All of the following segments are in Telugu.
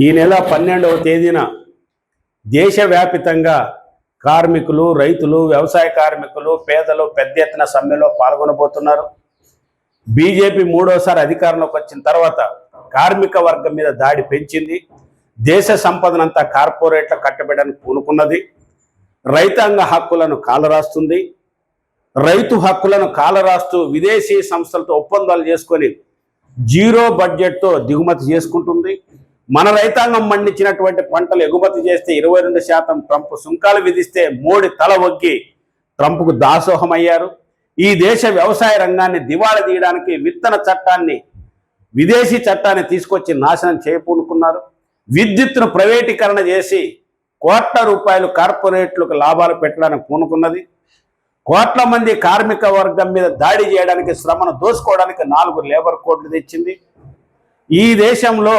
ఈ నెల 12వ తేదీన దేశవ్యాపితంగా కార్మికులు, రైతులు, వ్యవసాయ కార్మికులు, పేదలు పెద్ద ఎత్తున సమ్మెలో పాల్గొనబోతున్నారు. బీజేపీ మూడోసారి అధికారంలోకి వచ్చిన తర్వాత కార్మిక వర్గం మీద దాడి పెంచింది. దేశ సంపదనంతా కార్పొరేట్ల కట్టబెట్టడానికి పూనుకున్నది. రైతాంగ హక్కులను కాలరాస్తుంది. రైతు హక్కులను కాలరాస్తూ విదేశీ సంస్థలతో ఒప్పందాలు చేసుకొని జీరో బడ్జెట్తో దిగుమతి చేసుకుంటుంది. మన రైతాంగం పండించినటువంటి పంటలు ఎగుమతి చేస్తే 22% ట్రంప్ సుంకాలు విధిస్తే మోడీ తల ఒగ్గి ట్రంప్కు దాసోహమయ్యారు. ఈ దేశ వ్యవసాయ రంగాన్ని దివాళా తీయడానికి విత్తన చట్టాన్ని, విదేశీ చట్టాన్ని తీసుకొచ్చి నాశనం చేయపూనుకున్నారు. విద్యుత్తును ప్రైవేటీకరణ చేసి కోట్ల రూపాయలు కార్పొరేట్లకు లాభాలు పెట్టడానికి పూనుకున్నది. కోట్ల మంది కార్మిక వర్గం మీద దాడి చేయడానికి, శ్రమను దోసుకోవడానికి 4 లేబర్ కోడ్లు తెచ్చింది. ఈ దేశంలో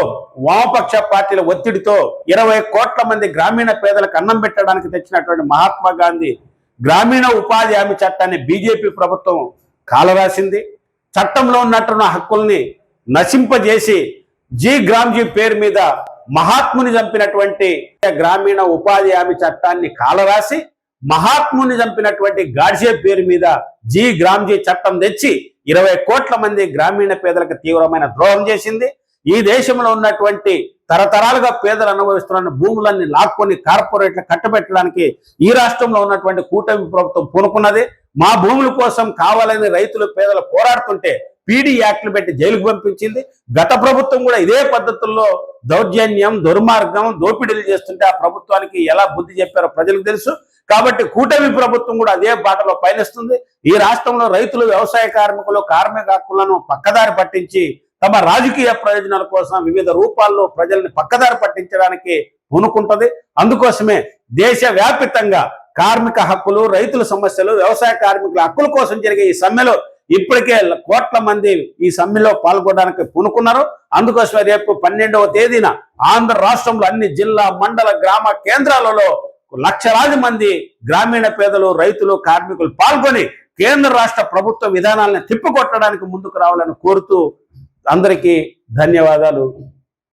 వామపక్ష పార్టీల ఒత్తిడితో 20 కోట్ల మంది గ్రామీణ పేదలకు అన్నం పెట్టడానికి తెచ్చినటువంటి మహాత్మా గాంధీ గ్రామీణ ఉపాధి హామీ చట్టాన్ని బీజేపీ ప్రభుత్వం కాలరాసింది. చట్టంలో ఉన్నట్టున్న హక్కుల్ని నశింపజేసి గ్రామ్జీ పేరు మీద మహాత్ముని చంపినటువంటి గ్రామీణ ఉపాధి హామీ చట్టాన్ని కాలరాసి మహాత్ముని చంపినటువంటి గాడ్సే పేరు మీద గ్రామ్జీ చట్టం తెచ్చి 20 కోట్ల మంది గ్రామీణ పేదలకు తీవ్రమైన ద్రోహం చేసింది. ఈ దేశంలో ఉన్నటువంటి తరతరాలుగా పేదలు అనుభవిస్తున్న భూములన్నీ లాక్కొని కార్పొరేట్లు కట్టబెట్టడానికి ఈ రాష్ట్రంలో ఉన్నటువంటి కూటమి ప్రభుత్వం పూనుకున్నది. మా భూముల కోసం కావాలని రైతులు, పేదలు పోరాడుతుంటే పీడీ యాక్ట్లు పెట్టి జైలుకు పంపించింది. గత ప్రభుత్వం కూడా ఇదే పద్ధతుల్లో దౌర్జన్యం, దుర్మార్గం, దోపిడీలు చేస్తుంటే ఆ ప్రభుత్వానికి ఎలా బుద్ధి చెప్పారో ప్రజలకు తెలుసు. కాబట్టి కూటమి ప్రభుత్వం కూడా అదే బాటలో పయనిస్తుంది. ఈ రాష్ట్రంలో రైతులు, వ్యవసాయ కార్మికులు, కార్మిక హక్కులను పక్కదారి పట్టించి తమ రాజకీయ ప్రయోజనాల కోసం వివిధ రూపాల్లో ప్రజల్ని పక్కదారి పట్టించడానికి పూనుకుంటుంది. అందుకోసమే దేశవ్యాప్తంగా కార్మిక హక్కులు, రైతుల సమస్యలు, వ్యవసాయ కార్మికుల హక్కుల కోసం జరిగే ఈ సమ్మెలో ఇప్పటికే కోట్ల మంది ఈ సమ్మెలో పాల్గొనడానికి పూనుకున్నారు. అందుకోసమే రేపు 12వ తేదీన ఆంధ్ర రాష్ట్రంలో అన్ని జిల్లా, మండల, గ్రామ కేంద్రాలలో లక్షలాది మంది గ్రామీణ పేదలు, రైతులు, కార్మికులు పాల్గొని కేంద్ర రాష్ట్ర ప్రభుత్వ విధానాలను తిప్పికొట్టడానికి ముందుకు రావాలని కోరుతూ అందరికీ ధన్యవాదాలు.